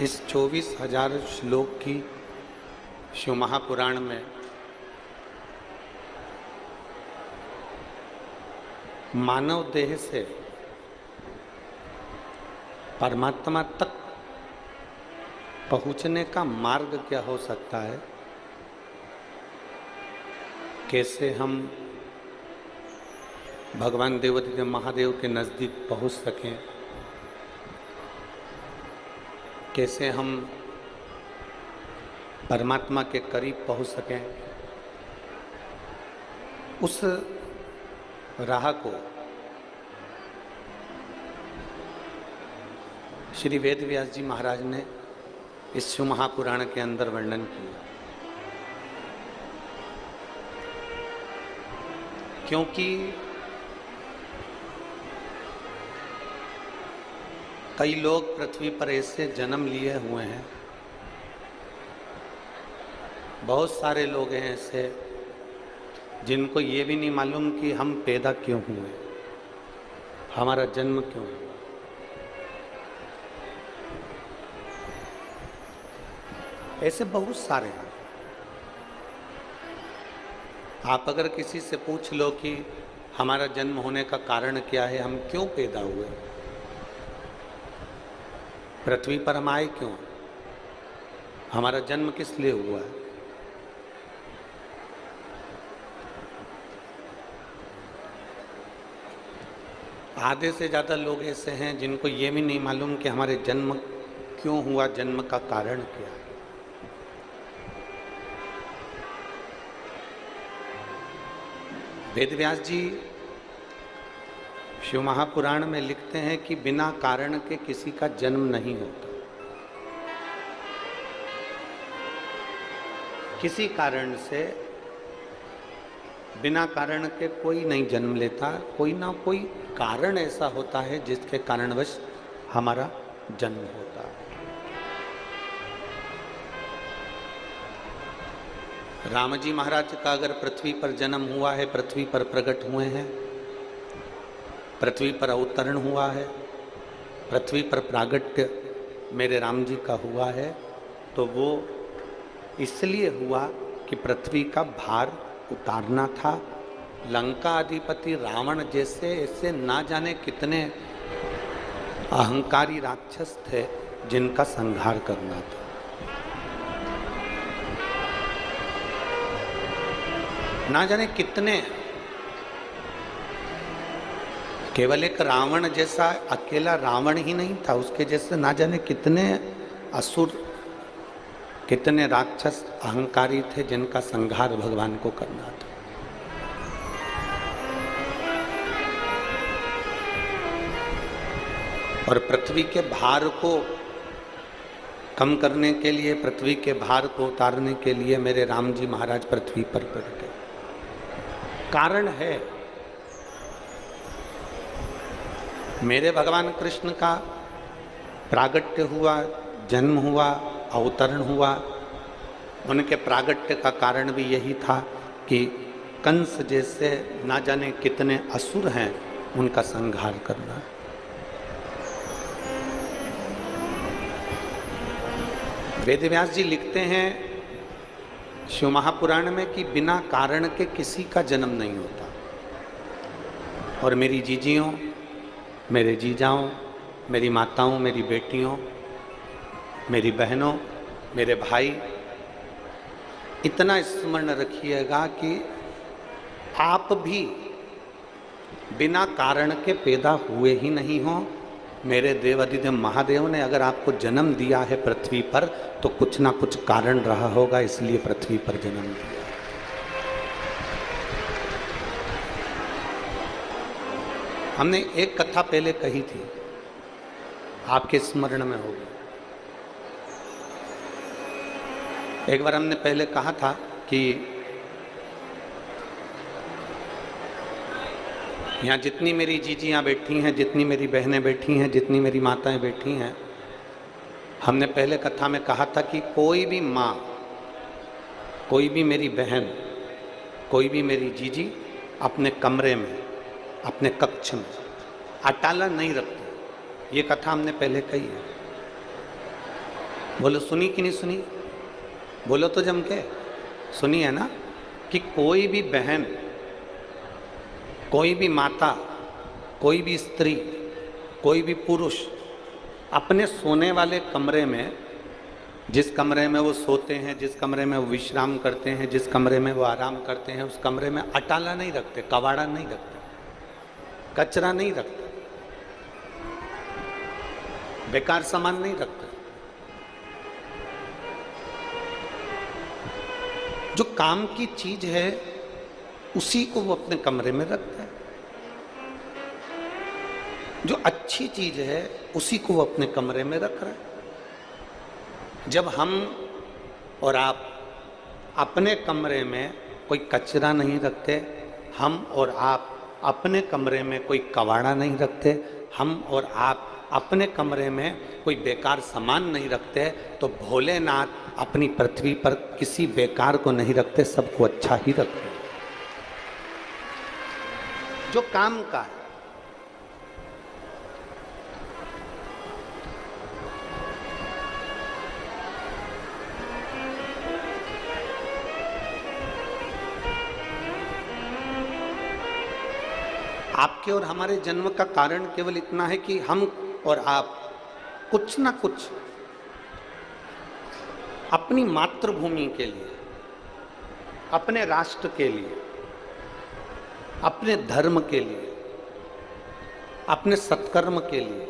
इस 24,000 श्लोक की शिव महापुराण में मानव देह से परमात्मा तक पहुंचने का मार्ग क्या हो सकता है, कैसे हम भगवान देवाधिदेव महादेव के नज़दीक पहुंच सकें, कैसे हम परमात्मा के करीब पहुंच सकें, उस राह को श्री वेद व्यास जी महाराज ने इस शिव महापुराण के अंदर वर्णन किया। क्योंकि कई लोग पृथ्वी पर ऐसे जन्म लिए हुए हैं, बहुत सारे लोग हैं ऐसे जिनको ये भी नहीं मालूम कि हम पैदा क्यों हुए, हमारा जन्म क्यों हुआ। ऐसे बहुत सारे हैं। आप अगर किसी से पूछ लो कि हमारा जन्म होने का कारण क्या है, हम क्यों पैदा हुए, पृथ्वी पर हम आए क्यों, हमारा जन्म किस लिए हुआ है, आधे से ज़्यादा लोग ऐसे हैं जिनको ये भी नहीं मालूम कि हमारे जन्म क्यों हुआ, जन्म का कारण क्या है। वेद व्यास जी शिव महापुराण में लिखते हैं कि बिना कारण के किसी का जन्म नहीं होता। किसी कारण से, बिना कारण के कोई नहीं जन्म लेता। कोई ना कोई कारण ऐसा होता है जिसके कारणवश हमारा जन्म होता है। राम जी महाराज का अगर पृथ्वी पर जन्म हुआ है, पृथ्वी पर प्रकट हुए हैं, पृथ्वी पर अवतरण हुआ है, पृथ्वी पर प्रागट्य मेरे राम जी का हुआ है, तो वो इसलिए हुआ कि पृथ्वी का भार उतारना था। लंका अधिपति रावण जैसे ऐसे ना जाने कितने अहंकारी राक्षस थे जिनका संहार करना था। ना जाने कितने, केवल एक रावण जैसा अकेला रावण ही नहीं था, उसके जैसे ना जाने कितने असुर, कितने राक्षस अहंकारी थे जिनका संहार भगवान को करना था। और पृथ्वी के भार को कम करने के लिए, पृथ्वी के भार को उतारने के लिए मेरे राम जी महाराज पृथ्वी पर प्रकटे। कारण है, मेरे भगवान कृष्ण का प्रागट्य हुआ, जन्म हुआ, अवतरण हुआ। उनके प्रागट्य का कारण भी यही था कि कंस जैसे ना जाने कितने असुर हैं, उनका संहार करना। वेद व्यास जी लिखते हैं शिव महापुराण में कि बिना कारण के किसी का जन्म नहीं होता। और मेरी जीजियों, मेरे जीजाओं, मेरी माताओं, मेरी बेटियों, मेरी बहनों, मेरे भाई, इतना स्मरण रखिएगा कि आप भी बिना कारण के पैदा हुए ही नहीं हो। मेरे देवाधिदेव महादेव ने अगर आपको जन्म दिया है पृथ्वी पर, तो कुछ ना कुछ कारण रहा होगा, इसलिए पृथ्वी पर जन्म दिया। हमने एक कथा पहले कही थी, आपके स्मरण में होगी। एक बार हमने पहले कहा था कि यहाँ जितनी मेरी जीजियाँ बैठी हैं, जितनी मेरी बहनें बैठी हैं, जितनी मेरी माताएं बैठी हैं, हमने पहले कथा में कहा था कि कोई भी माँ, कोई भी मेरी बहन, कोई भी मेरी जीजी अपने कमरे में, अपने कक्ष में अटाला नहीं रखती। ये कथा हमने पहले कही है। बोलो सुनी कि नहीं सुनी? बोलो तो जम के। सुनी है ना कि कोई भी बहन, कोई भी माता, कोई भी स्त्री, कोई भी पुरुष अपने सोने वाले कमरे में, जिस कमरे में वो सोते हैं, जिस कमरे में वो विश्राम करते हैं, जिस कमरे में वो आराम करते हैं, उस कमरे में अटाला नहीं रखते, कबाड़ा नहीं रखते, कचरा नहीं रखते, बेकार सामान नहीं रखते। जो काम की चीज है उसी को वो अपने कमरे में रखता है, जो अच्छी चीज है उसी को वो अपने कमरे में रख रहा है। जब हम और आप अपने कमरे में कोई कचरा नहीं रखते, हम और आप अपने कमरे में कोई कबाड़ा नहीं रखते, हम और आप अपने कमरे में कोई बेकार सामान नहीं रखते, तो भोलेनाथ अपनी पृथ्वी पर किसी बेकार को नहीं रखते, सबको अच्छा ही रखते। जो काम का है, आपके और हमारे जन्म का कारण केवल इतना है कि हम और आप कुछ ना कुछ अपनी मातृभूमि के लिए, अपने राष्ट्र के लिए, अपने धर्म के लिए, अपने सत्कर्म के लिए,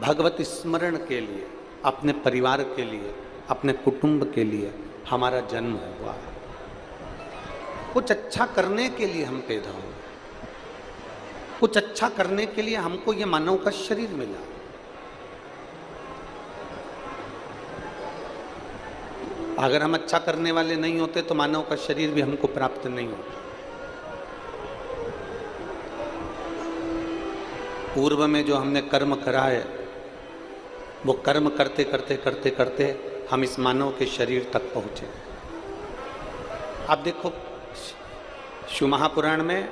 भगवत स्मरण के लिए, अपने परिवार के लिए, अपने कुटुंब के लिए हमारा जन्म हुआ है। कुछ अच्छा करने के लिए हम पैदा हुए, कुछ अच्छा करने के लिए हमको ये मानव का शरीर मिला। अगर हम अच्छा करने वाले नहीं होते तो मानव का शरीर भी हमको प्राप्त नहीं होता। पूर्व में जो हमने कर्म करा है, वो कर्म करते करते करते करते हम इस मानव के शरीर तक पहुंचे। अब देखो, शिव महापुराण में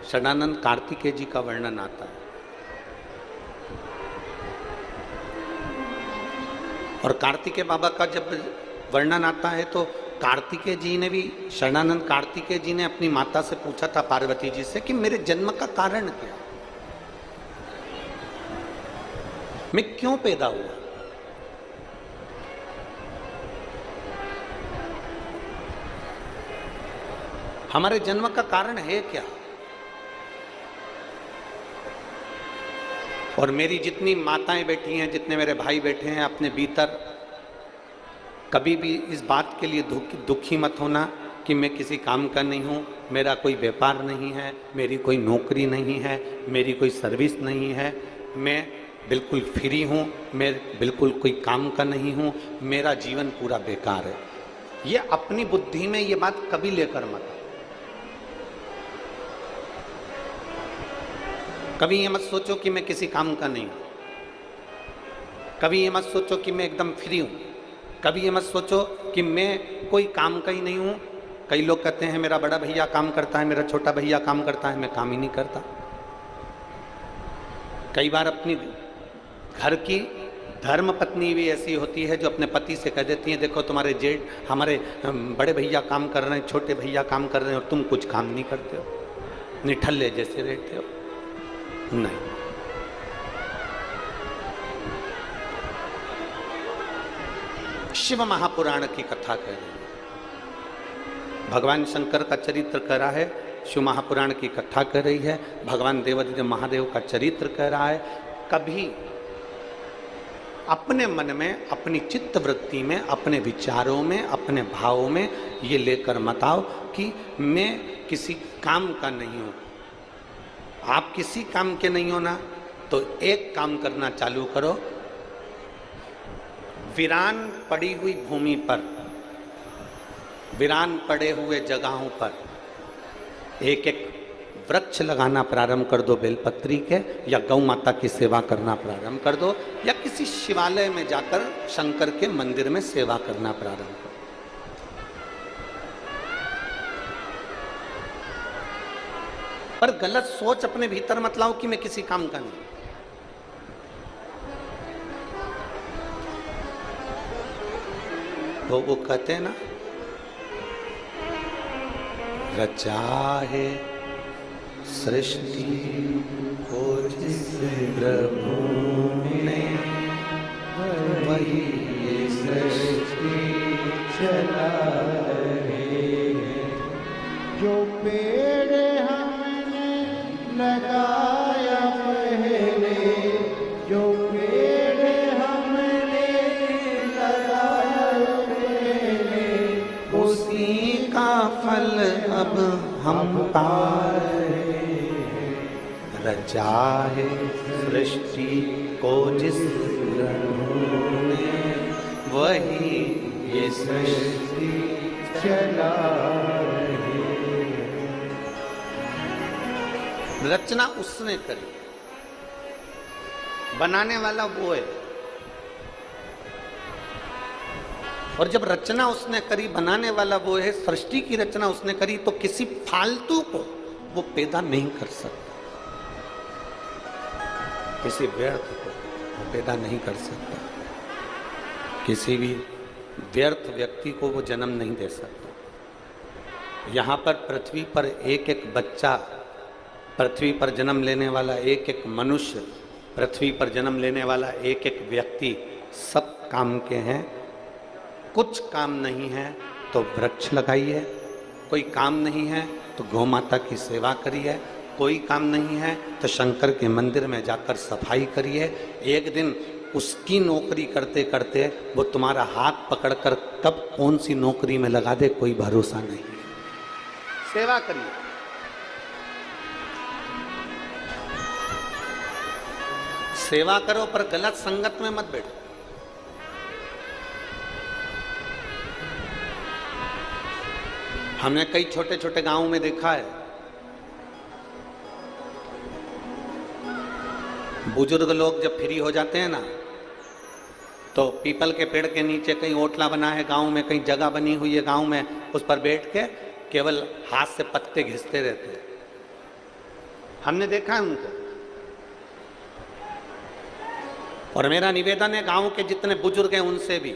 षडानंद कार्तिकेय जी का वर्णन आता है, और कार्तिकेय बाबा का जब वर्णन आता है तो कार्तिकेय जी ने भी, षडानंद कार्तिकेय जी ने अपनी माता से पूछा था, पार्वती जी से, कि मेरे जन्म का कारण क्या, मैं क्यों पैदा हुआ। हमारे जन्म का कारण है क्या। और मेरी जितनी माताएं बैठी हैं, जितने मेरे भाई बैठे हैं, अपने भीतर कभी भी इस बात के लिए दुखी मत होना कि मैं किसी काम का नहीं हूँ, मेरा कोई व्यापार नहीं है, मेरी कोई नौकरी नहीं है, मेरी कोई सर्विस नहीं है, मैं बिल्कुल फ्री हूँ, मैं बिल्कुल कोई काम का नहीं हूँ, मेरा जीवन पूरा बेकार है। ये अपनी बुद्धि में ये बात कभी लेकर मत आओ। कभी ये मत सोचो कि मैं किसी काम का नहीं हूँ, कभी ये मत सोचो कि मैं एकदम फ्री हूँ, कभी ये मत सोचो कि मैं कोई काम का ही नहीं हूँ। कई लोग कहते हैं मेरा बड़ा भैया काम करता है, मेरा छोटा भैया काम करता है, मैं काम ही नहीं करता। कई बार अपनी घर की धर्म पत्नी भी ऐसी होती है जो अपने पति से कह देती है, देखो तुम्हारे जेठ, हमारे बड़े भैया काम कर रहे हैं, छोटे भैया काम कर रहे हैं, और तुम कुछ काम नहीं करते हो, निठल्ले जैसे रहते हो। नहीं, शिव महापुराण की कथा कह रही है, भगवान शंकर का चरित्र कह रहा है, शिव महापुराण की कथा कह रही है, भगवान देवादिदेव महादेव का चरित्र कह रहा है। कभी अपने मन में, अपनी चित्त वृत्ति में, अपने विचारों में, अपने भावों में ये लेकर मत आओ कि मैं किसी काम का नहीं हूं। आप किसी काम के नहीं हो ना, तो एक काम करना चालू करो, वीरान पड़ी हुई भूमि पर, वीरान पड़े हुए जगहों पर एक एक वृक्ष लगाना प्रारंभ कर दो बेलपत्री के, या गौ माता की सेवा करना प्रारंभ कर दो, या किसी शिवालय में जाकर शंकर के मंदिर में सेवा करना प्रारंभ करो। पर गलत सोच अपने भीतर मत लाओ कि मैं किसी काम का नहीं। वो कहते हैं ना, रचा है सृष्टि को जिस प्रभु ने, वही ये सृष्टि चला रहे हैं। जो पेड़ हमने लगाया पहले, जो पेड़ हमने लगाया पहले, उसी का फल अब हम पा रहे हैं। रचा है सृष्टि को जिस प्रभु ने, वही ये सृष्टि चला रचना उसने करी, बनाने वाला वो है। और जब रचना उसने करी, बनाने वाला वो है, सृष्टि की रचना उसने करी, तो किसी फालतू को वो पैदा नहीं कर सकता, किसी व्यर्थ को वो पैदा नहीं कर सकता, किसी भी व्यर्थ व्यक्ति को वो जन्म नहीं दे सकता। यहाँ पर पृथ्वी पर एक एक बच्चा, पृथ्वी पर जन्म लेने वाला एक एक मनुष्य, पृथ्वी पर जन्म लेने वाला एक एक व्यक्ति, सब काम के हैं। कुछ काम नहीं है तो वृक्ष लगाइए, कोई काम नहीं है तो गौ माता की सेवा करिए, कोई काम नहीं है तो शंकर के मंदिर में जाकर सफाई करिए। एक दिन उसकी नौकरी करते करते वो तुम्हारा हाथ पकड़कर कब कौन सी नौकरी में लगा दे, कोई भरोसा नहीं। सेवा करिए। सेवा करो पर गलत संगत में मत बैठो। हमने कई छोटे छोटे गांवों में देखा है, बुजुर्ग लोग जब फ्री हो जाते हैं ना, तो पीपल के पेड़ के नीचे कहीं ओटला बना है गांव में, कहीं जगह बनी हुई है गांव में, उस पर बैठ के केवल हाथ से पत्ते घिसते रहते हैं। हमने देखा है उनको। और मेरा निवेदन है, गांव के जितने बुजुर्ग हैं उनसे भी,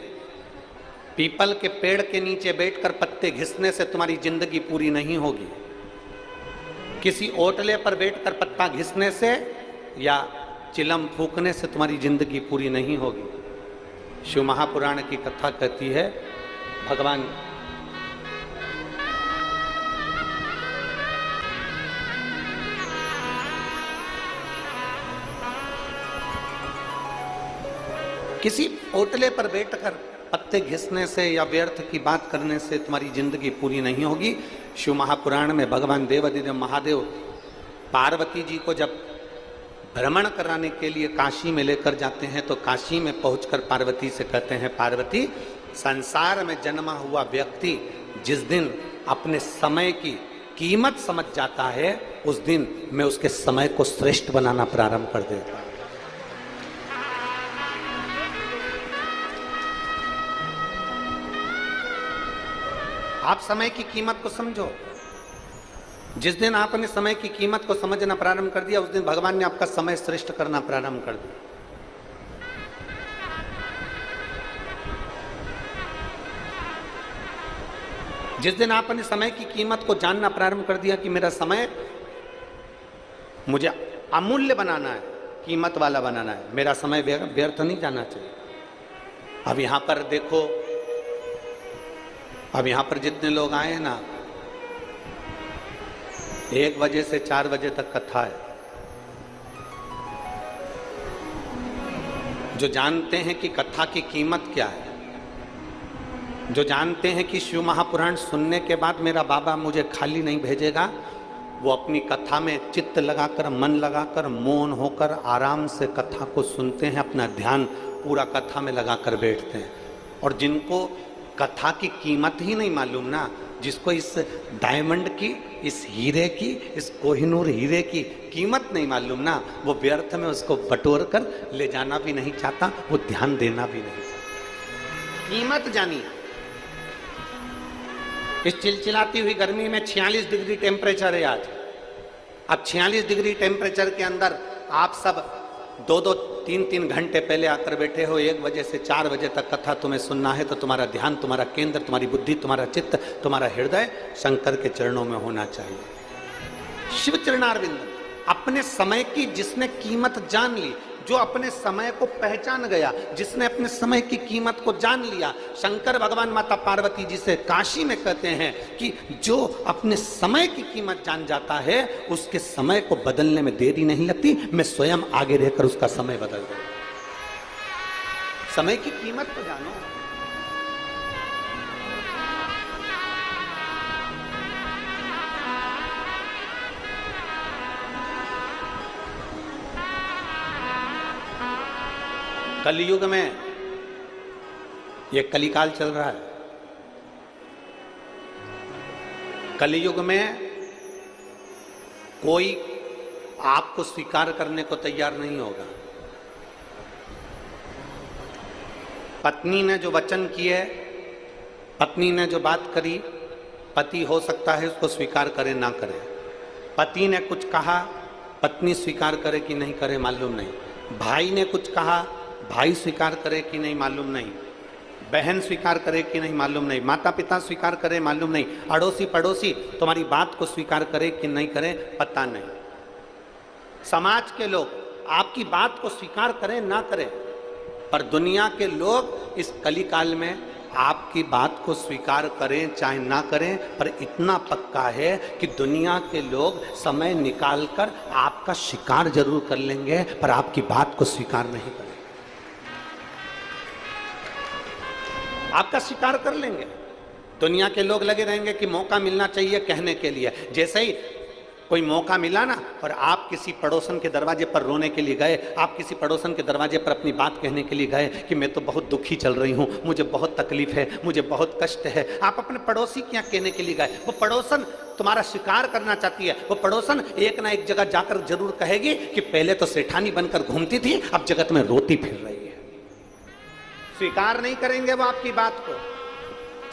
पीपल के पेड़ के नीचे बैठकर पत्ते घिसने से तुम्हारी जिंदगी पूरी नहीं होगी। किसी ओटले पर बैठकर पत्ता घिसने से या चिलम फूकने से तुम्हारी जिंदगी पूरी नहीं होगी। शिव महापुराण की कथा कहती है, भगवान किसी ओटले पर बैठकर पत्ते घिसने से या व्यर्थ की बात करने से तुम्हारी जिंदगी पूरी नहीं होगी। शिव महापुराण में भगवान देवाधिदेव महादेव पार्वती जी को जब भ्रमण कराने के लिए काशी में लेकर जाते हैं, तो काशी में पहुंचकर पार्वती से कहते हैं, पार्वती, संसार में जन्मा हुआ व्यक्ति जिस दिन अपने समय की कीमत समझ जाता है, उस दिन मैं उसके समय को श्रेष्ठ बनाना प्रारंभ कर देता हूं। आप समय की कीमत को समझो। जिस दिन आपने समय की कीमत को समझना प्रारंभ कर दिया, उस दिन भगवान ने आपका समय श्रेष्ठ करना प्रारंभ कर दिया। जिस दिन आपने समय की कीमत को जानना प्रारंभ कर दिया कि मेरा समय मुझे अमूल्य बनाना है, कीमत वाला बनाना है, मेरा समय व्यर्थ नहीं जाना चाहिए। अब यहां पर देखो, अब यहां पर जितने लोग आए हैं ना, 1 बजे से 4 बजे तक कथा है। जो जानते हैं कि कथा की कीमत क्या है, जो जानते हैं कि शिव महापुराण सुनने के बाद मेरा बाबा मुझे खाली नहीं भेजेगा, वो अपनी कथा में चित्त लगाकर, मन लगाकर, मौन होकर आराम से कथा को सुनते हैं, अपना ध्यान पूरा कथा में लगाकर बैठते हैं। और जिनको कथा की कीमत ही नहीं मालूम ना, जिसको इस डायमंड की, इस हीरे की, इस कोहिनूर हीरे की कीमत नहीं मालूम ना, वो व्यर्थ में उसको बटोर कर ले जाना भी नहीं चाहता, वो ध्यान देना भी नहीं चाहता। कीमत जानिए। इस चिलचिलाती हुई गर्मी में 46 डिग्री टेम्परेचर है आज। अब 46 डिग्री टेम्परेचर के अंदर आप सब 2-2 3-3 घंटे पहले आकर बैठे हो, 1 बजे से 4 बजे तक कथा तुम्हें सुनना है, तो तुम्हारा ध्यान, तुम्हारा केंद्र, तुम्हारी बुद्धि, तुम्हारा चित्त, तुम्हारा हृदय शंकर के चरणों में होना चाहिए। शिव चरणारविंद, अपने समय की जिसने कीमत जान ली, जो अपने समय को पहचान गया, जिसने अपने समय की कीमत को जान लिया, शंकर भगवान माता पार्वती जी से काशी में कहते हैं कि जो अपने समय की कीमत जान जाता है उसके समय को बदलने में देरी नहीं लगती, मैं स्वयं आगे रहकर उसका समय बदल दूंगा। समय की कीमत को जानो। कलयुग में ये कलिकाल चल रहा है। कलयुग में कोई आपको स्वीकार करने को तैयार नहीं होगा। पत्नी ने जो वचन किए, पत्नी ने जो बात करी, पति हो सकता है उसको स्वीकार करे ना करे। पति ने कुछ कहा, पत्नी स्वीकार करे कि नहीं करे मालूम नहीं। भाई ने कुछ कहा, भाई स्वीकार करे कि नहीं मालूम नहीं। बहन स्वीकार करे कि नहीं मालूम नहीं। माता पिता स्वीकार करे मालूम नहीं। अड़ोसी पड़ोसी तुम्हारी बात को स्वीकार करे कि नहीं करे पता नहीं। समाज के लोग आपकी बात को स्वीकार करें ना करें, पर दुनिया के लोग इस कलिकाल में आपकी बात को स्वीकार करें चाहे ना करें, पर इतना पक्का है कि दुनिया के लोग समय निकालकर आपका शिकार जरूर कर लेंगे, पर आपकी बात को स्वीकार नहीं करेंगे। आपका शिकार कर लेंगे। दुनिया के लोग लगे रहेंगे कि मौका मिलना चाहिए कहने के लिए। जैसे ही कोई मौका मिला ना और आप किसी पड़ोसन के दरवाजे पर रोने के लिए गए, आप किसी पड़ोसन के दरवाजे पर अपनी बात कहने के लिए गए कि मैं तो बहुत दुखी चल रही हूँ, मुझे बहुत तकलीफ है, मुझे बहुत कष्ट है, आप अपने पड़ोसी के यहाँ कहने के लिए गए। वो पड़ोसन तुम्हारा शिकार करना चाहती है। वो पड़ोसन एक ना एक जगह जाकर जरूर कहेगी कि पहले तो सेठानी बनकर घूमती थी, अब जगत में रोती फिर रही है। स्वीकार नहीं करेंगे वो आपकी बात को,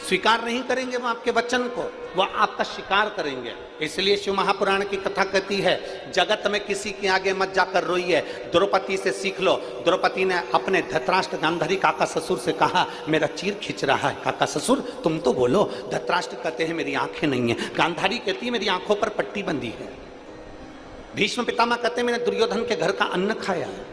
स्वीकार नहीं करेंगे वो आपके वचन को, वो आपका शिकार करेंगे। इसलिए शिव महापुराण की कथा कहती है, जगत में किसी के आगे मत जाकर रोइए, द्रौपदी से सीख लो। द्रौपदी ने अपने धृतराष्ट्र गांधारी काका ससुर से कहा, मेरा चीर खिंच रहा है। काका ससुर तुम तो बोलो। धृतराष्ट्र कहते हैं मेरी आंखें नहीं है। गांधारी कहती है मेरी आंखों पर पट्टी बंधी है। भीष्म पितामह कहते हैं मैंने दुर्योधन के घर का अन्न खाया है।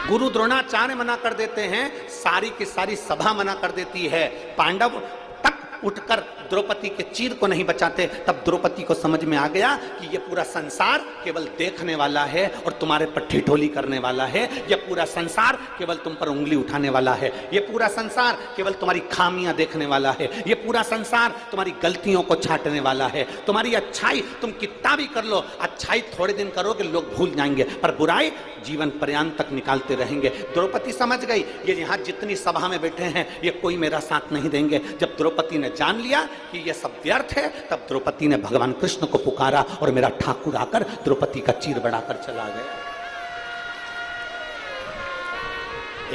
गुरु द्रोणाचार्य मना कर देते हैं, सारी की सारी सभा मना कर देती है। पांडव तक उठकर द्रौपदी के चीर को नहीं बचाते। तब द्रौपदी को समझ में आ गया कि ये पूरा संसार केवल देखने वाला है और तुम्हारे पर ठिठोली करने वाला है। ये पूरा संसार केवल तुम पर उंगली उठाने वाला है। ये पूरा संसार केवल तुम्हारी खामियां देखने वाला है। ये पूरा संसार तुम्हारी गलतियों को छांटने वाला है। तुम्हारी अच्छाई तुम कितना भी कर लो, अच्छाई थोड़े दिन करोगे लोग भूल जाएंगे, पर बुराई जीवन पर्यंत तक निकालते रहेंगे। द्रौपदी समझ गई ये यहाँ जितनी सभा में बैठे हैं ये कोई मेरा साथ नहीं देंगे। जब द्रौपदी ने जान लिया कि ये सब व्यर्थ है, तब द्रौपदी ने भगवान कृष्ण को पुकारा और मेरा ठाकुर आकर द्रौपदी का चीर बढ़ाकर चला गया।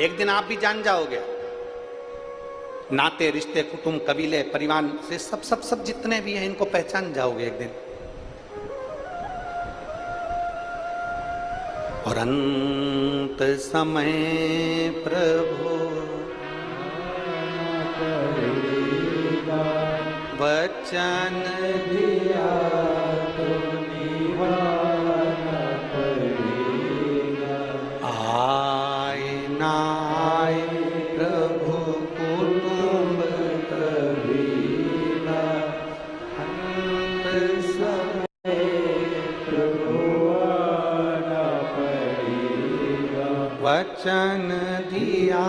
एक दिन आप भी जान जाओगे, नाते रिश्ते कुटुंब कबीले परिवार से सब सब सब जितने भी हैं इनको पहचान जाओगे एक दिन। और अंत समय प्रभु वचन दिया तो निभाना पड़ेगा। आए ना आए प्रभु कुटुंब कबीला, अंत समय प्रभु आना पड़ेगा। वचन दिया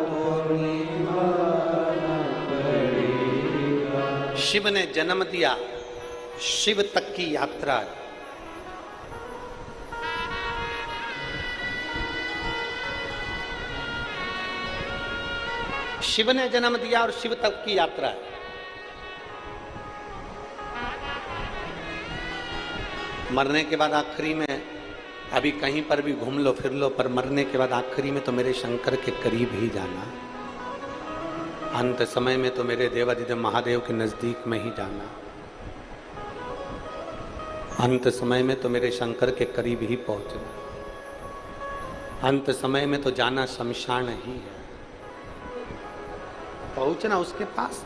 तो निभाना पड़ेगा। शिव ने जन्म दिया, शिव तक की यात्रा। शिव ने जन्म दिया और शिव तक की यात्रा। मरने के बाद आखिरी में अभी कहीं पर भी घूम लो फिर लो, पर मरने के बाद आखिरी में तो मेरे शंकर के करीब ही जाना। अंत समय में तो मेरे देवाधिदेव महादेव के नजदीक में ही जाना। अंत समय में तो मेरे शंकर के करीब ही पहुंचना, अंत समय में तो जाना शमशान ही है, पहुंचना उसके पास।